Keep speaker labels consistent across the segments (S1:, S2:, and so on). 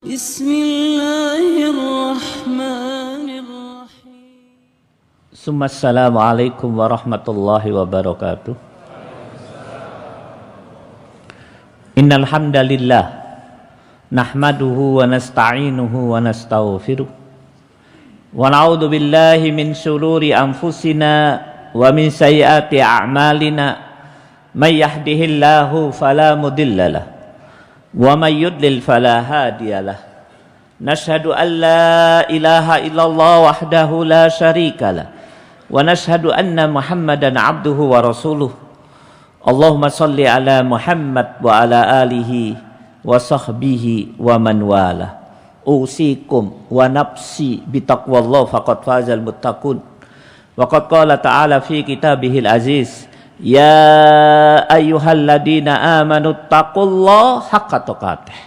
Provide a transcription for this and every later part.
S1: Bismillahirrahmanirrahim.
S2: Assalamualaikum warahmatullahi wabarakatuh. Innal hamdalillah nahmaduhu wa nasta'inuhu wa nastaghfiruh wa na'udzu billahi min shururi anfusina wa min sayyiati a'malina may yahdihillahu fala mudhillalah wa may yudlil fala hadiyalah. Nashhadu an la ilaha illallah wahdahu la syarikalah wa nashhadu anna Muhammadan abduhu wa rasuluh. Allahumma salli ala Muhammad wa ala alihi wa sahbihi wa man wala. Usikum wa nafsi bitaqwallah faqad fazal muttaqun. Wa qad qala ta'ala fi kitabihil aziz, ya ayyuhalladzina amanu taqullaha haqqa tuqatih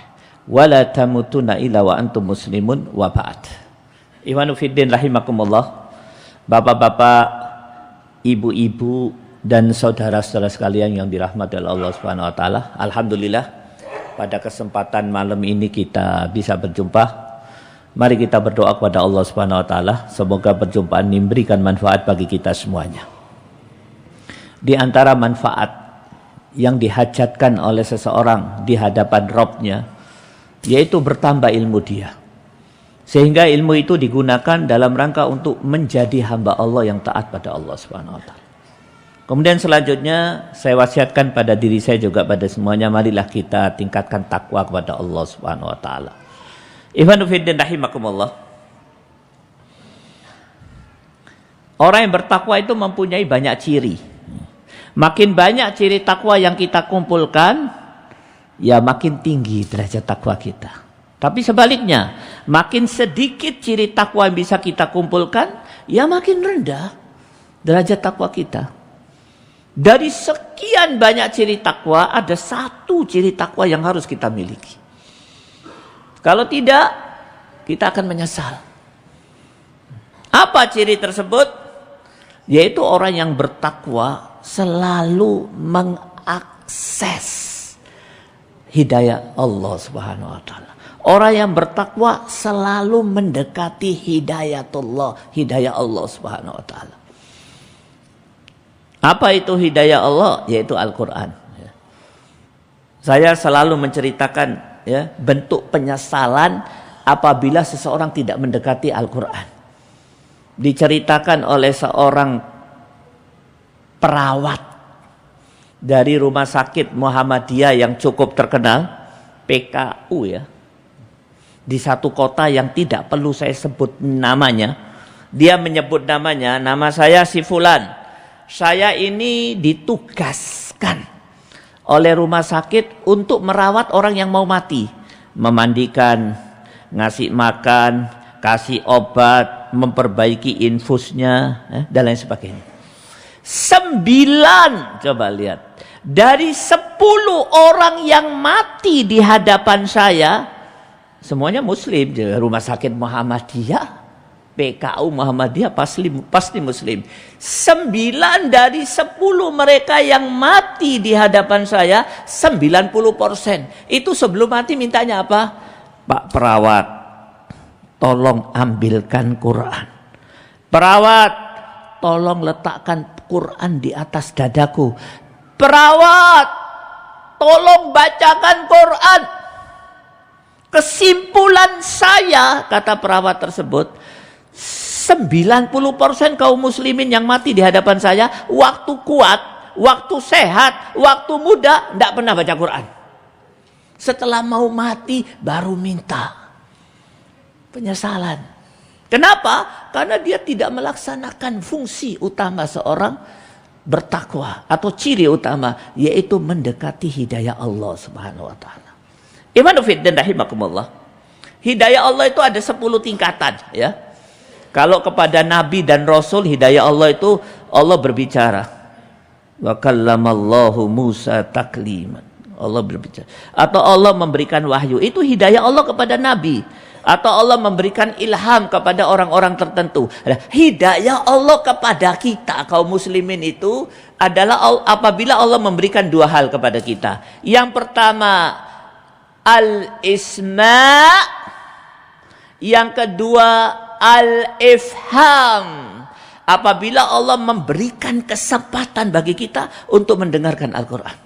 S2: wa la tamutunna illa wa antum muslimun wa ba'd. Ikhwanu fiddin rahimakumullah. Bapak-bapak, ibu-ibu dan saudara-saudara sekalian yang dirahmati oleh Allah Subhanahu wa taala. Alhamdulillah pada kesempatan malam ini kita bisa berjumpa. Mari kita berdoa kepada Allah Subhanahu wa taala, semoga perjumpaan ini memberikan manfaat bagi kita semuanya. Di antara manfaat yang dihajatkan oleh seseorang di hadapan Rabb-nya, yaitu bertambah ilmu dia. Sehingga ilmu itu digunakan dalam rangka untuk menjadi hamba Allah yang taat pada Allah Subhanahu wa taala. Kemudian selanjutnya saya wasiatkan pada diri saya juga pada semuanya, marilah kita tingkatkan takwa kepada Allah Subhanahu wa taala. Ikhwanu fiddin rahimakumullah. Orang yang bertakwa itu mempunyai banyak ciri. Makin banyak ciri takwa yang kita kumpulkan, ya makin tinggi derajat takwa kita. Tapi sebaliknya, makin sedikit ciri takwa yang bisa kita kumpulkan, ya makin rendah derajat takwa kita. Dari sekian banyak ciri takwa, ada satu ciri takwa yang harus kita miliki. Kalau tidak, kita akan menyesal. Apa ciri tersebut? Yaitu orang yang bertakwa selalu mengakses hidayah Allah Subhanahu wa taala. Orang yang bertakwa selalu mendekati hidayah Allah Subhanahu wa taala. Apa itu hidayah Allah? Yaitu Al-Qur'an. Saya selalu menceritakan bentuk penyesalan apabila seseorang tidak mendekati Al-Qur'an. Diceritakan oleh seorang perawat dari rumah sakit Muhammadiyah yang cukup terkenal, PKU ya, di satu kota yang tidak perlu saya sebut namanya. Dia menyebut namanya, nama saya si Fulan. Saya ini ditugaskan oleh rumah sakit untuk merawat orang yang mau mati, memandikan, ngasih makan, kasih obat, memperbaiki infusnya, dan lain sebagainya. 9, coba lihat, dari 10 orang yang mati di hadapan saya, semuanya muslim. Rumah sakit Muhammadiyah, PKU Muhammadiyah pasti muslim. 9 dari 10 mereka yang mati di hadapan saya, 90%. Itu sebelum mati mintanya apa? Pak perawat, tolong ambilkan Quran. Perawat, tolong letakkan Quran di atas dadaku. Perawat, tolong bacakan Quran. Kesimpulan saya, kata perawat tersebut, 90% kaum muslimin yang mati di hadapan saya, waktu kuat, waktu sehat, waktu muda, tidak pernah baca Quran. Setelah mau mati, baru minta. Penyesalan. Kenapa? Karena dia tidak melaksanakan fungsi utama seorang bertakwa atau ciri utama, yaitu mendekati hidayah Allah Subhanahu wa taala. Ikhwanu fiddin rahimakumullah. Hidayah Allah itu ada 10 tingkatan ya. Kalau kepada nabi dan rasul, hidayah Allah itu Allah berbicara. Wa kallamallahu Musa takliman. Allah berbicara. Atau Allah memberikan wahyu. Itu hidayah Allah kepada nabi. Atau Allah memberikan ilham kepada orang-orang tertentu. Hidayah Allah kepada kita kaum muslimin itu adalah apabila Allah memberikan 2 hal kepada kita. Yang pertama, al-isma, yang kedua al-ifham. Apabila Allah memberikan kesempatan bagi kita untuk mendengarkan Al-Quran.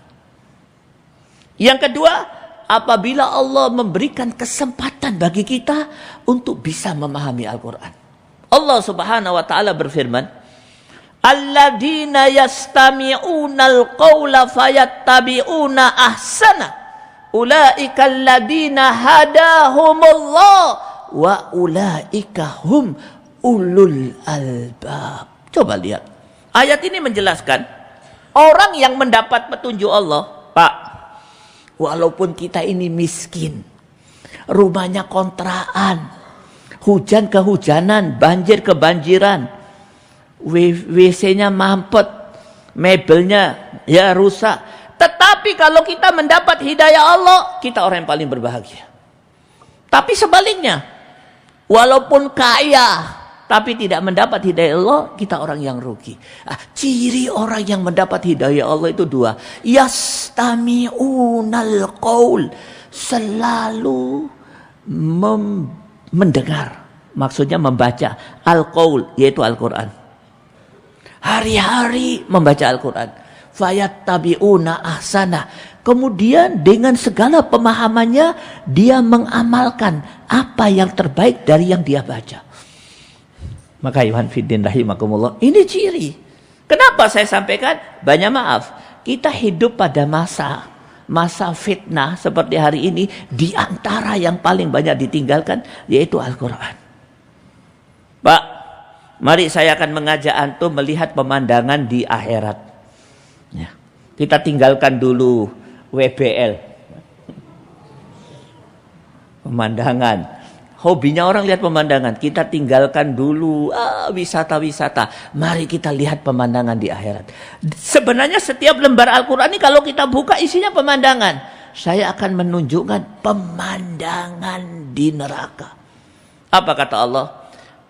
S2: Yang kedua, apabila Allah memberikan kesempatan bagi kita untuk bisa memahami Al-Quran. Allah Subhanahu wa taala berfirman, "Alladzina yastami'una al-qawla fayattabi'una ahsana. Ulaika alladzina hadahumullah wa ulaika hum ulul albab." Coba lihat. Ayat ini menjelaskan orang yang mendapat petunjuk Allah, Pak, walaupun kita ini miskin, rumahnya kontrakan, hujan kehujanan, banjir kebanjiran, WC-nya mampet, mebelnya ya rusak, tetapi kalau kita mendapat hidayah Allah, kita orang yang paling berbahagia. Tapi sebaliknya, walaupun kaya tapi tidak mendapat hidayah Allah, kita orang yang rugi. Ciri orang yang mendapat hidayah Allah itu dua. Yastami'unal qaul, selalu mendengar. Maksudnya membaca al-qaul, yaitu Al-Quran. Hari-hari membaca Al-Quran. Fayattabi'una ahsana. Kemudian dengan segala pemahamannya, dia mengamalkan apa yang terbaik dari yang dia baca. Maka Iwan Fiddin rahimakumullah, ini ciri. Kenapa saya sampaikan? Banyak maaf, kita hidup pada masa fitnah seperti hari ini, di antara yang paling banyak ditinggalkan yaitu Al-Quran. Pak, mari saya akan mengajak antum melihat pemandangan di akhirat. Ya. Kita tinggalkan dulu WBL. Pemandangan. Hobinya orang lihat pemandangan. Kita tinggalkan dulu wisata-wisata. Mari kita lihat pemandangan di akhirat. Sebenarnya setiap lembar Al-Quran ini kalau kita buka isinya pemandangan. Saya akan menunjukkan pemandangan di neraka. Apa kata Allah?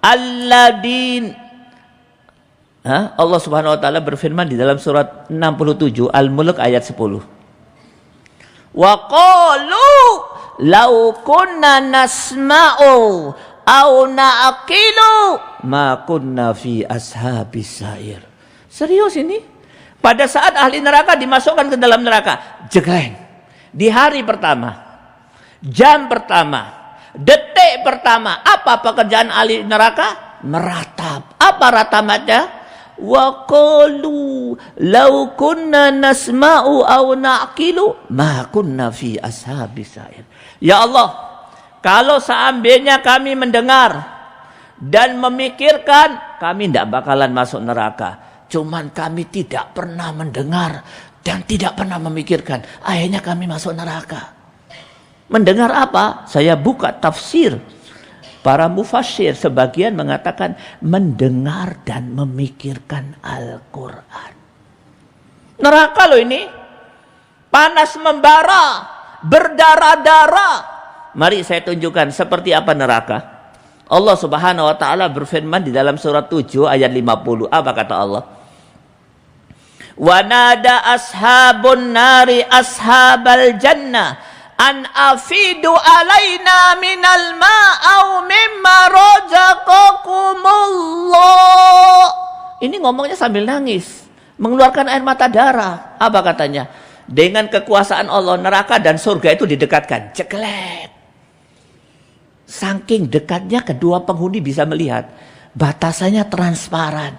S2: Alladin. Allah Subhanahu wa taala berfirman di dalam surat 67 Al-Mulk ayat 10. Wa qalu lau kunna nasma'u au na'qilu ma kunna fi ashabis sa'ir. Serius ini? Pada saat ahli neraka dimasukkan ke dalam neraka, jegleng. Di hari pertama, jam pertama, detik pertama, apa pekerjaan ahli neraka? Meratap. Apa ratamatnya? Wa qalu law kunna nasma'u aw na'qilu ma kunna fi ashabis sa'ir. Ya Allah, kalau seandainya kami mendengar dan memikirkan, kami tidak bakalan masuk neraka. Cuman kami tidak pernah mendengar dan tidak pernah memikirkan, akhirnya kami masuk neraka. Mendengar apa? Saya buka tafsir para mufassir, sebagian mengatakan mendengar dan memikirkan Al-Quran. Neraka loh ini, panas membara, berdarah-darah. Mari saya tunjukkan seperti apa neraka. Allah Subhanahu wa taala berfirman di dalam surat 7 ayat 50. Apa kata Allah? Wa nada ashabun nari ashabal jannah an afidu alaina minal ma'au mimma razaqakumullah. Ini ngomongnya sambil nangis, mengeluarkan air mata darah. Apa katanya? Dengan kekuasaan Allah, neraka dan surga itu didekatkan. Ceklek. Saking dekatnya kedua penghuni bisa melihat. Batasannya transparan.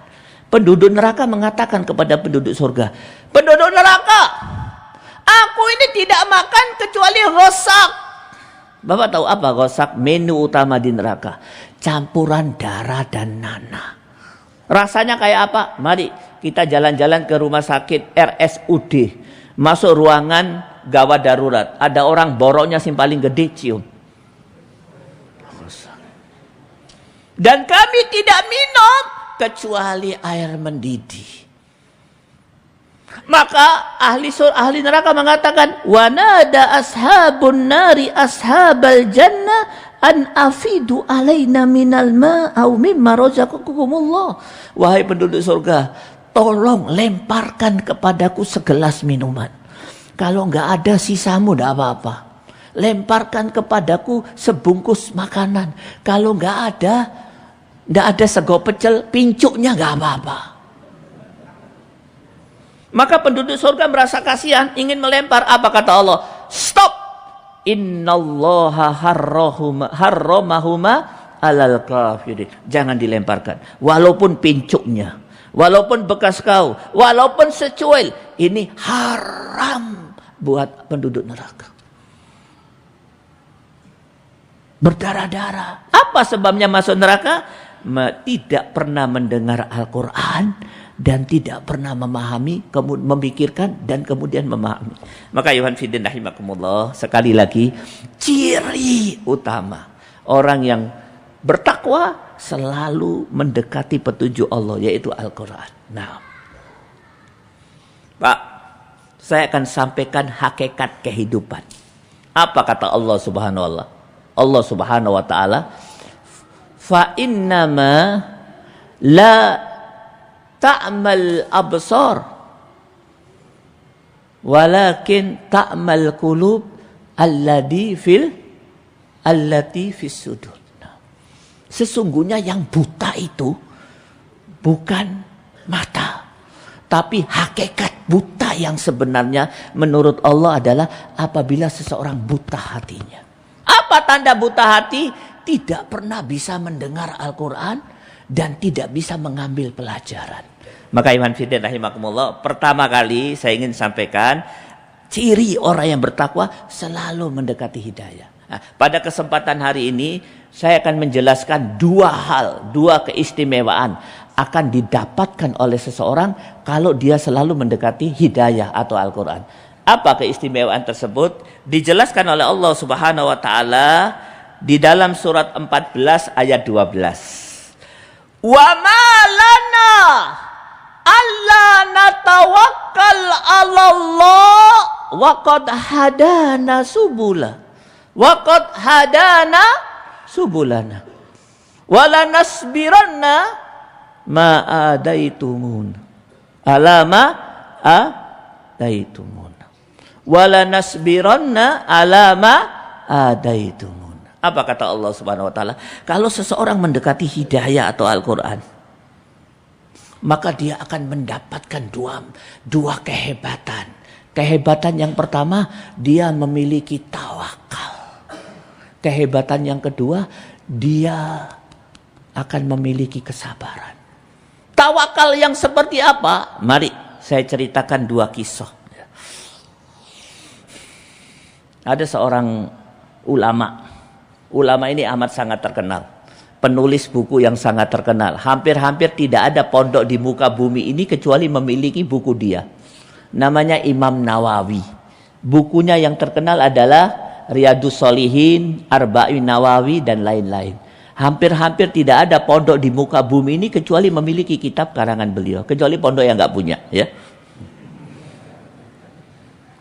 S2: Penduduk neraka mengatakan kepada penduduk surga, penduduk neraka, aku ini tidak makan kecuali ghosak. Bapak tahu apa ghosak? Menu utama di neraka. Campuran darah dan nanah. Rasanya kayak apa? Mari kita jalan-jalan ke rumah sakit RSUD. Masuk ruangan gawat darurat. Ada orang boroknya yang paling gede, cium. Dan kami tidak minum kecuali air mendidih. Maka ahli neraka mengatakan, wa nada ashabun nari ashabal jannah an afidu alaina minal ma'au mimma razaqakumullah. Wahai penduduk surga, tolong lemparkan kepadaku segelas minuman. Kalau enggak ada sisamu enggak apa-apa. lemparkan kepadaku sebungkus makanan. Kalau nggak ada sego pecel, pincuknya nggak apa-apa. Maka penduduk surga merasa kasihan, ingin melempar. Apa kata Allah? Stop! Innallaha harramahuma alal kafirin. Jangan dilemparkan. Walaupun pincuknya, walaupun bekas kau, walaupun secuil, ini haram buat penduduk neraka. Berdarah-darah. Apa sebabnya masuk neraka? Tidak pernah mendengar Al-Quran dan tidak pernah memahami, memikirkan dan kemudian memahami. Maka Yohan Fidin rahimakumullah, sekali lagi, ciri utama orang yang bertakwa selalu mendekati petunjuk Allah, yaitu Al-Quran. Nah, Pak, saya akan sampaikan hakikat kehidupan. Apa kata Allah Subhanahu wa Ta'ala? Allah Subhanahu wa Ta'ala, fa innama la ta'mal absar walakin ta'mal qulub allati fis sudur. Sesungguhnya yang buta itu bukan mata, tapi hakikat buta yang sebenarnya menurut Allah adalah apabila seseorang buta hatinya. Apa tanda buta hati? Tidak pernah bisa mendengar Al-Quran dan tidak bisa mengambil pelajaran. Maka Iman Fidin rahimakumullah, pertama kali saya ingin sampaikan ciri orang yang bertakwa selalu mendekati hidayah. Nah, pada kesempatan hari ini saya akan menjelaskan dua keistimewaan akan didapatkan oleh seseorang kalau dia selalu mendekati hidayah atau Al-Quran. Apa keistimewaan tersebut? Dijelaskan oleh Allah Subhanahu wa Ta'ala di dalam surat 14 ayat 12. Wa ma lana alla natawakkal 'ala Allah wa qad hadana subula. Wa qad hadana subulana. Wa lanasbiranna ma adaitumuna. Alama adaitumuna. Wa lanasbiranna alama adaitumuna. Apa kata Allah Subhanahu wa Ta'ala? Kalau seseorang mendekati hidayah atau Al-Quran, maka dia akan mendapatkan dua kehebatan. Kehebatan yang pertama, dia memiliki tawakal. Kehebatan yang kedua, dia akan memiliki kesabaran. Tawakal yang seperti apa? Mari saya ceritakan dua kisah. Ada seorang ulama. Ulama ini amat sangat terkenal. Penulis buku yang sangat terkenal. Hampir-hampir tidak ada pondok di muka bumi ini kecuali memiliki buku dia. Namanya Imam Nawawi. Bukunya yang terkenal adalah Riyadhus Shalihin, Arba'in Nawawi, dan lain-lain. Hampir-hampir tidak ada pondok di muka bumi ini kecuali memiliki kitab karangan beliau. Kecuali pondok yang nggak punya, ya.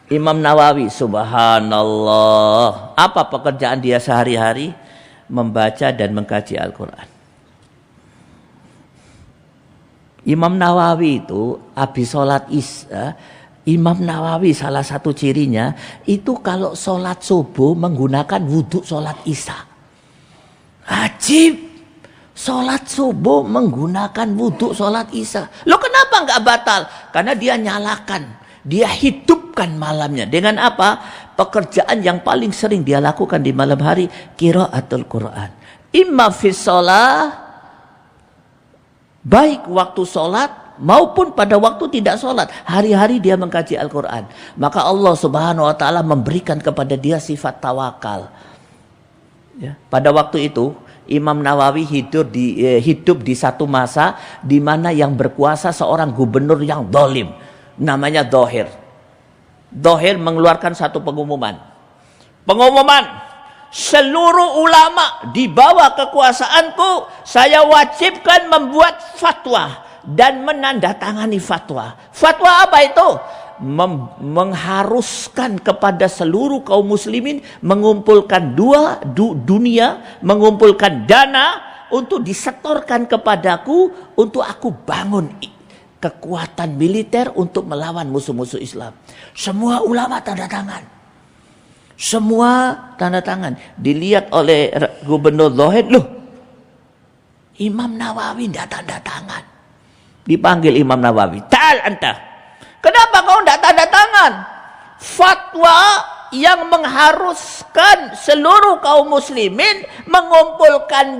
S2: Imam Nawawi, subhanallah. Apa pekerjaan dia sehari-hari? Membaca dan mengkaji Al-Quran. Imam Nawawi itu habis sholat isya, Imam Nawawi salah satu cirinya itu kalau sholat subuh menggunakan wudhu sholat isya. Ajib. Sholat subuh menggunakan wudhu sholat isya. Loh kenapa nggak batal? Karena dia nyalakan. Dia hidupkan malamnya. Dengan apa? Pekerjaan yang paling sering dia lakukan di malam hari, qiraatul Quran. Imma fi shalah, baik waktu sholat maupun pada waktu tidak sholat. Hari-hari dia mengkaji Al-Quran. Maka Allah Subhanahu wa Ta'ala memberikan kepada dia sifat tawakal. Ya. Pada waktu itu Imam Nawawi hidup di satu masa di mana yang berkuasa seorang gubernur yang zalim. Namanya Dohir. Dohir mengeluarkan satu pengumuman. Seluruh ulama di bawah kekuasaanku, saya wajibkan membuat fatwa dan menandatangani fatwa. Fatwa apa itu? Mengharuskan kepada seluruh kaum muslimin mengumpulkan dunia, mengumpulkan dana untuk disetorkan kepadaku untuk aku bangun kekuatan militer untuk melawan musuh-musuh Islam. Semua ulama tanda tangan. Semua tanda tangan. Dilihat oleh Gubernur Dhohir, loh, Imam Nawawi tidak tanda tangan. Dipanggil Imam Nawawi, ta'al anta. Kenapa kau tidak tanda tangan? Fatwa yang mengharuskan seluruh kaum muslimin mengumpulkan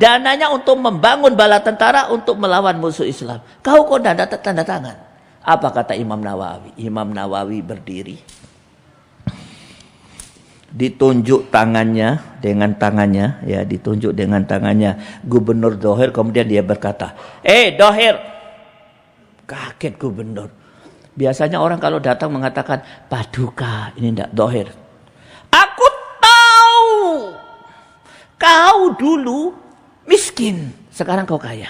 S2: dananya untuk membangun bala tentara untuk melawan musuh Islam. Kau kok tidak tanda tangan? Apa kata Imam Nawawi? Imam Nawawi berdiri, ditunjuk tangannya dengan tangannya, ya, ditunjuk dengan tangannya Gubernur Dhohir. Kemudian dia berkata, Dhohir. Kaget gubernur. Biasanya orang kalau datang mengatakan, Paduka, ini tidak Dhohir. Aku tahu kau dulu miskin, sekarang kau kaya.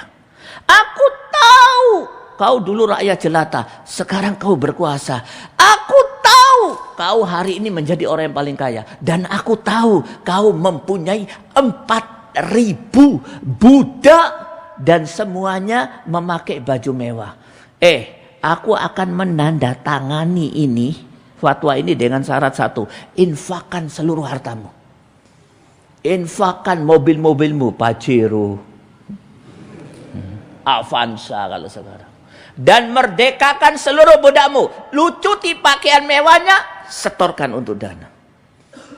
S2: Aku tahu kau dulu rakyat jelata, sekarang kau berkuasa. Aku tahu kau hari ini menjadi orang yang paling kaya. Dan aku tahu kau mempunyai 4.000 budak dan semuanya memakai baju mewah. Aku akan menandatangani ini, fatwa ini dengan syarat satu. Infakkan seluruh hartamu. Infakkan mobil-mobilmu, Pajero, Avanza kalau sekarang. Dan merdekakan seluruh budakmu. Lucuti pakaian mewahnya, setorkan untuk dana.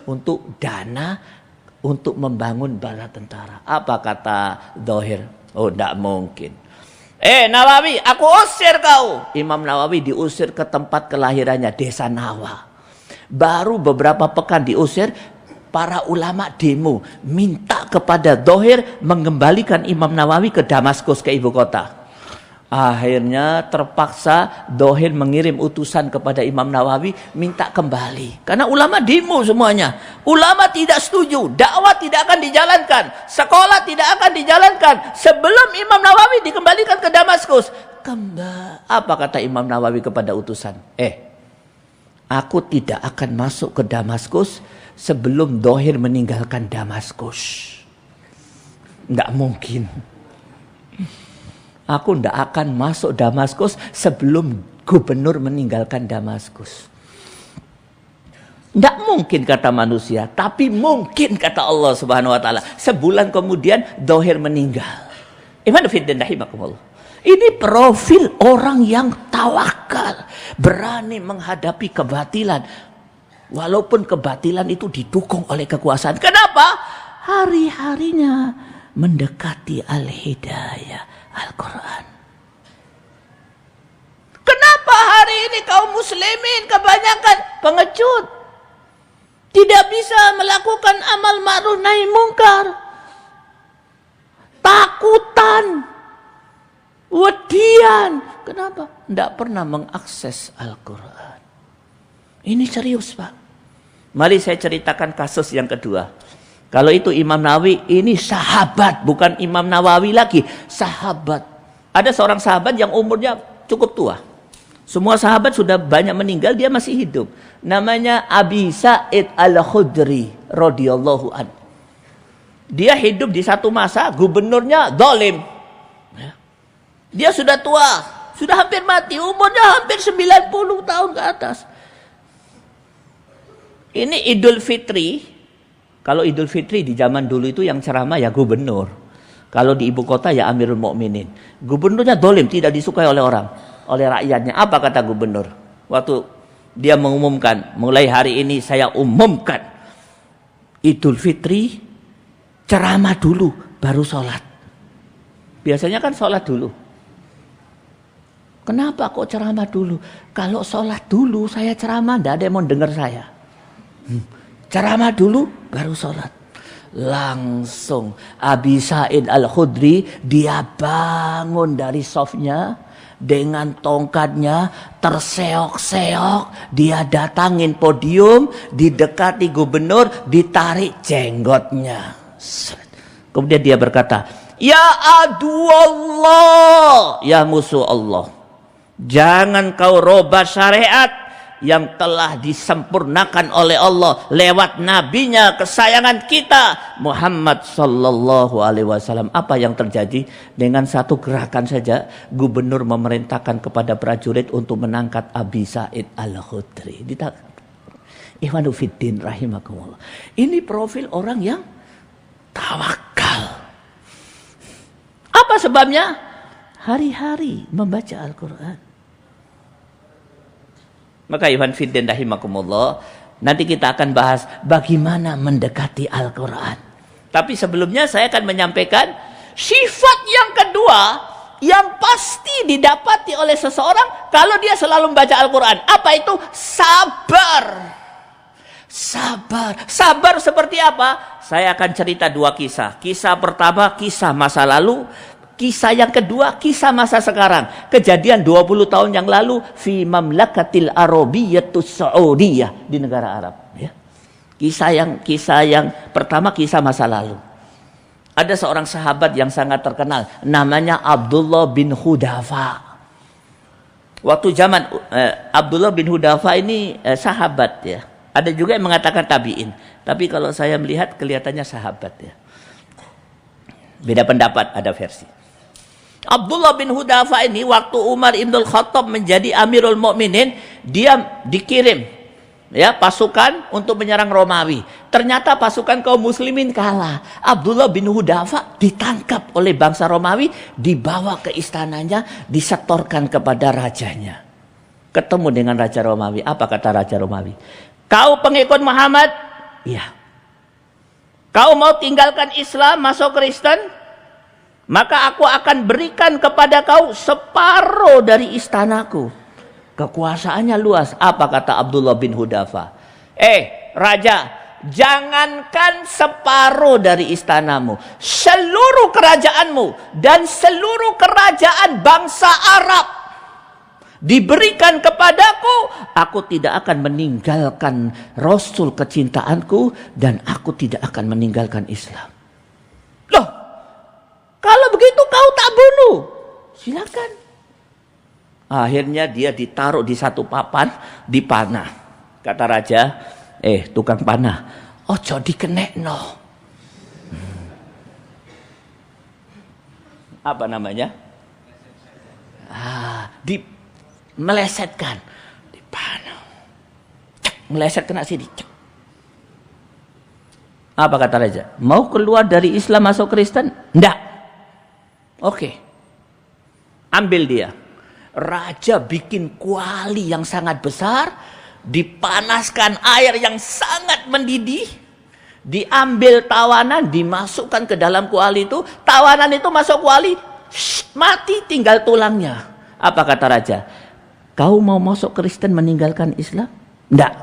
S2: Untuk dana, untuk membangun bala tentara. Apa kata Dhohir? Oh, tidak mungkin. Nawawi, aku usir kau. Imam Nawawi diusir ke tempat kelahirannya, Desa Nawa. Baru beberapa pekan diusir, para ulama demo minta kepada Dhohir mengembalikan Imam Nawawi ke Damaskus, ke ibu kota. Akhirnya terpaksa Dhohir mengirim utusan kepada Imam Nawawi minta kembali. Karena ulama demo semuanya. Ulama tidak setuju, dakwah tidak akan dijalankan, sekolah tidak akan dijalankan sebelum Imam Nawawi dikembalikan ke Damaskus. Apa kata Imam Nawawi kepada utusan? Aku tidak akan masuk ke Damaskus sebelum Dhohir meninggalkan Damaskus. Tidak mungkin. Aku tidak akan masuk Damaskus sebelum gubernur meninggalkan Damaskus. Tidak mungkin kata manusia, tapi mungkin kata Allah Subhanahu wa taala. Sebulan kemudian Dhohir meninggal. Ini profil orang yang tawakal, berani menghadapi kebatilan. Walaupun kebatilan itu didukung oleh kekuasaan. Kenapa? Hari-harinya mendekati al-hidayah, Al-Quran. Kenapa hari ini kaum muslimin kebanyakan pengecut? Tidak bisa melakukan amal ma'ruf nahi mungkar. Takutan. Wedian. Kenapa? Tidak pernah mengakses Al-Quran. Ini serius, Pak. Mari saya ceritakan kasus yang kedua. Kalau itu Imam Nawawi, ini sahabat, bukan Imam Nawawi lagi, sahabat. Ada seorang sahabat yang umurnya cukup tua. Semua sahabat sudah banyak meninggal, dia masih hidup. Namanya Abi Sa'id Al-Khudri radhiyallahu anhu. Dia hidup di satu masa gubernurnya zalim. Dia sudah tua, sudah hampir mati, umurnya hampir 90 tahun ke atas. Ini Idul Fitri. Kalau Idul Fitri di zaman dulu itu yang ceramah ya gubernur. Kalau di ibu kota ya Amirul Mukminin. Gubernurnya zalim, tidak disukai oleh orang, oleh rakyatnya. Apa kata gubernur? Waktu dia mengumumkan, mulai hari ini saya umumkan Idul Fitri, ceramah dulu, baru sholat. Biasanya kan sholat dulu. Kenapa kok ceramah dulu? Kalau sholat dulu, saya ceramah, tidak ada yang mau dengar saya. Ceramah dulu, baru sholat. Langsung Abi Sa'id Al-Khudri, dia bangun dari softnya dengan tongkatnya, terseok-seok, dia datangin podium, didekati gubernur, ditarik jenggotnya. Kemudian dia berkata, ya adu Allah, ya musuh Allah, jangan kau robah syariat yang telah disempurnakan oleh Allah lewat nabinya kesayangan kita Muhammad sallallahu alaihi wasallam. Apa yang terjadi? Dengan satu gerakan saja gubernur memerintahkan kepada prajurit untuk menangkap Abi Sa'id Al-Khudri. Ikhwanu fiddin rahimakumullah. Ini profil orang yang tawakal. Apa sebabnya? Hari-hari membaca Al-Quran. Maka ikhwan fiddin rahimakumullah, nanti kita akan bahas bagaimana mendekati Al-Quran. Tapi sebelumnya saya akan menyampaikan sifat yang kedua yang pasti didapati oleh seseorang kalau dia selalu membaca Al-Quran. Apa itu? Sabar. Sabar. Sabar seperti apa? Saya akan cerita dua kisah. Kisah pertama, kisah masa lalu. Kisah yang kedua, kisah masa sekarang. Kejadian 20 tahun yang lalu fi mamlakatil Arabiyyatus Saudiyah, di negara Arab. Ya. Kisah yang pertama, kisah masa lalu. Ada seorang sahabat yang sangat terkenal. Namanya Abdullah bin Hudafa. Waktu zaman Abdullah bin Hudafa ini sahabat ya. Ada juga yang mengatakan tabi'in. Tapi kalau saya melihat kelihatannya sahabat ya. Beda pendapat, ada versi. Abdullah bin Hudafa ini waktu Umar ibn Khattab menjadi Amirul Mukminin, dia dikirim ya pasukan untuk menyerang Romawi. Ternyata pasukan kaum muslimin kalah. Abdullah bin Hudafa ditangkap oleh bangsa Romawi, dibawa ke istananya, disetorkan kepada rajanya. Ketemu dengan raja Romawi. Apa kata raja Romawi? Kau pengikut Muhammad? Iya. Kau mau tinggalkan Islam, masuk Kristen? Maka aku akan berikan kepada kau separuh dari istanaku. Kekuasaannya luas. Apa kata Abdullah bin Hudafa? Raja, jangankan separuh dari istanamu, seluruh kerajaanmu dan seluruh kerajaan bangsa Arab diberikan kepadaku, aku tidak akan meninggalkan Rasul kecintaanku dan aku tidak akan meninggalkan Islam. Loh, kalau begitu kau tak bunuh, silakan. Akhirnya dia ditaruh di satu papan, dipanah. Kata raja, tukang panah, ojo dikenekno. Apa namanya? Melesetkan, dipanah. Meleset kena sini. Apa kata raja? Mau keluar dari Islam masuk Kristen? Enggak. Oke. Ambil dia. Raja bikin kuali yang sangat besar, dipanaskan air yang sangat mendidih, diambil tawanan, dimasukkan ke dalam kuali itu, tawanan itu masuk kuali, mati tinggal tulangnya. Apa kata raja? Kau mau masuk Kristen meninggalkan Islam? Enggak.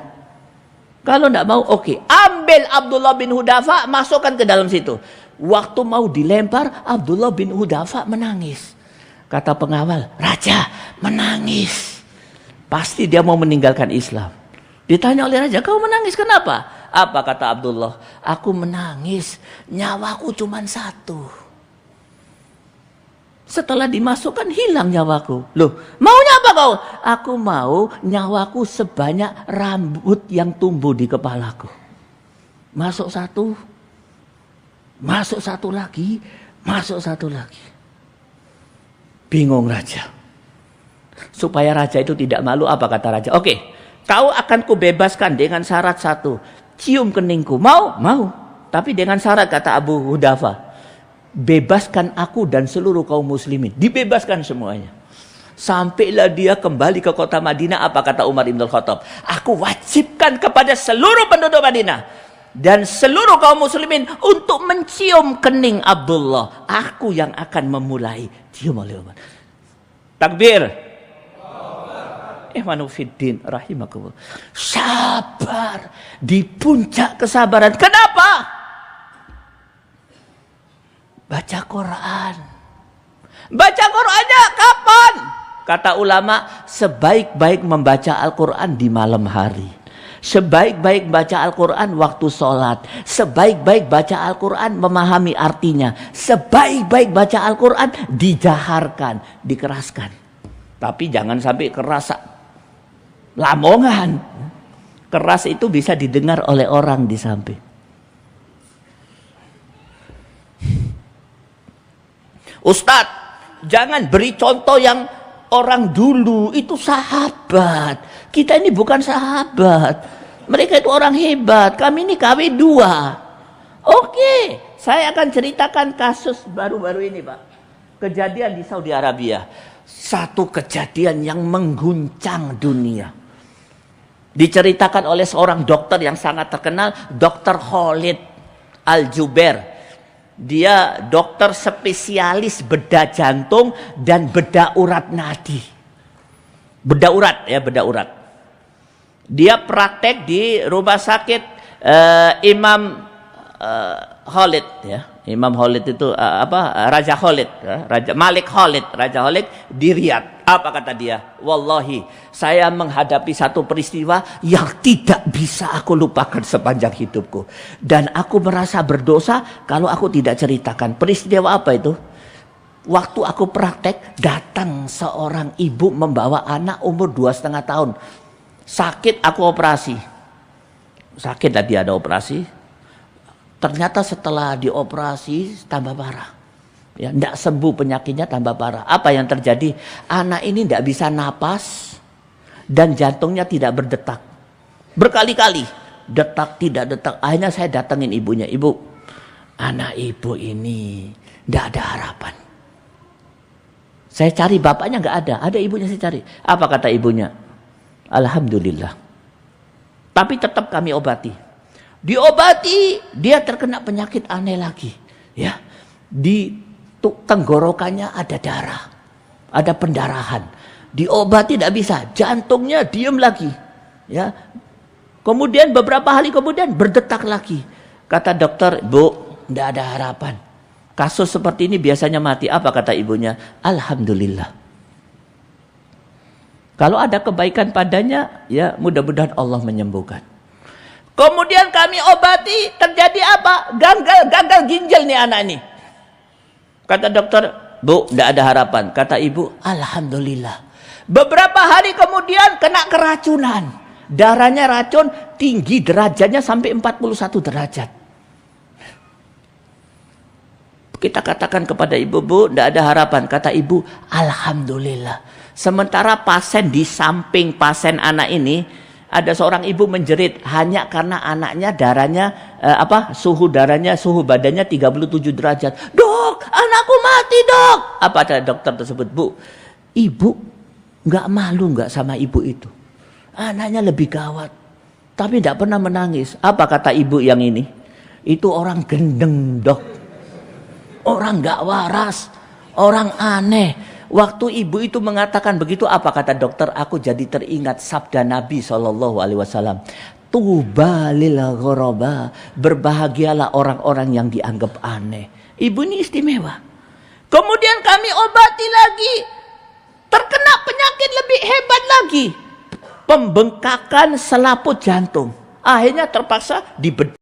S2: Kalau enggak mau, oke. Ambil Abdullah bin Hudafa, masukkan ke dalam situ. Waktu mau dilempar, Abdullah bin Hudafa menangis. Kata pengawal, raja menangis. Pasti dia mau meninggalkan Islam. Ditanya oleh raja, kau menangis kenapa? Apa kata Abdullah? Aku menangis, nyawaku cuma satu. Setelah dimasukkan hilang nyawaku. Loh, maunya apa kau? Aku mau nyawaku sebanyak rambut yang tumbuh di kepalaku. Masuk satu, masuk satu lagi, masuk satu lagi. Bingung raja. Supaya raja itu tidak malu, apa kata raja? Oke, kau akan kubebaskan dengan syarat satu. Cium keningku. Mau? Mau. Tapi dengan syarat, kata Abu Hudafa. Bebaskan aku dan seluruh kaum muslimin. Dibebaskan semuanya. Sampailah dia kembali ke kota Madinah. Apa kata Umar ibn Khattab? Aku wajibkan kepada seluruh penduduk Madinah dan seluruh kaum muslimin untuk mencium kening Abdullah. Aku yang akan memulai. Cium oleh Umar. Takbir. Manufiddin rahimakumullah. Sabar di puncak kesabaran. Kenapa? Baca Quran. Baca Qurannya kapan? Kata ulama, sebaik-baik membaca Al-Quran di malam hari. Sebaik-baik baca Al-Quran waktu sholat. Sebaik-baik baca Al-Quran memahami artinya. Sebaik-baik baca Al-Quran dijaharkan, dikeraskan. Tapi jangan sampai keras lamongan. Keras itu bisa didengar oleh orang di samping. Ustadz, jangan beri contoh yang orang dulu, itu sahabat. Kita ini bukan sahabat. Mereka itu orang hebat. Kami ini KW2. Oke, saya akan ceritakan kasus baru-baru ini, Pak. Kejadian di Saudi Arabia. Satu kejadian yang mengguncang dunia. Diceritakan oleh seorang dokter yang sangat terkenal, Dr. Khalid Al-Jubair. Dia dokter spesialis bedah jantung dan bedah urat nadi. Bedah urat ya, bedah urat. Dia praktek di rumah sakit Imam Khalid ya. Imam Khalid itu Raja Khalid ya. Malik Khalid, Raja Khalid di Riyadh. Apa kata dia? Wallahi, saya menghadapi satu peristiwa yang tidak bisa aku lupakan sepanjang hidupku. Dan aku merasa berdosa kalau aku tidak ceritakan. Peristiwa apa itu? Waktu aku praktek, datang seorang ibu membawa anak umur 2,5 tahun. Sakit, aku operasi. Sakit lah dia ada operasi. Ternyata setelah dioperasi tambah parah. Ya, tidak sembuh penyakitnya, tambah parah. Apa yang terjadi? Anak ini tidak bisa napas dan jantungnya tidak berdetak. Berkali-kali detak tidak detak. Akhirnya saya datangin ibunya. Ibu, anak ibu ini tidak ada harapan. Saya cari bapaknya nggak ada. Ada ibunya saya cari. Apa kata ibunya? Alhamdulillah. Tapi tetap kami obati. Diobati, dia terkena penyakit aneh lagi. Ya, di tenggorokannya ada darah, ada pendarahan. Diobati tidak bisa, jantungnya diam lagi. Ya, kemudian beberapa hari kemudian berdetak lagi. Kata dokter, Bu, tidak ada harapan. Kasus seperti ini biasanya mati. Apa kata ibunya? Alhamdulillah. Kalau ada kebaikan padanya, ya mudah-mudahan Allah menyembuhkan. Kemudian kami obati, terjadi apa? Gagal ginjal nih anak ini. Kata dokter, Bu, tidak ada harapan. Kata ibu, Alhamdulillah. Beberapa hari kemudian kena keracunan. Darahnya racun, tinggi derajatnya sampai 41 derajat. Kita katakan kepada ibu, Bu, tidak ada harapan. Kata ibu, Alhamdulillah. Sementara pasien di samping pasien anak ini, ada seorang ibu menjerit hanya karena anaknya darahnya suhu darahnya, suhu badannya 37 derajat. Dok, anakku mati, Dok. Apa kata dokter tersebut? Bu, ibu nggak malu nggak sama ibu itu? Anaknya lebih gawat, tapi tidak pernah menangis. Apa kata ibu yang ini? Itu orang gendeng, Dok. Orang nggak waras, orang aneh. Waktu ibu itu mengatakan begitu, apa kata dokter? Aku jadi teringat sabda Nabi SAW. Tuba lil ghuraba, berbahagialah orang-orang yang dianggap aneh. Ibu ini istimewa. Kemudian kami obati lagi, terkena penyakit lebih hebat lagi, pembengkakan selaput jantung. Akhirnya terpaksa dibedah.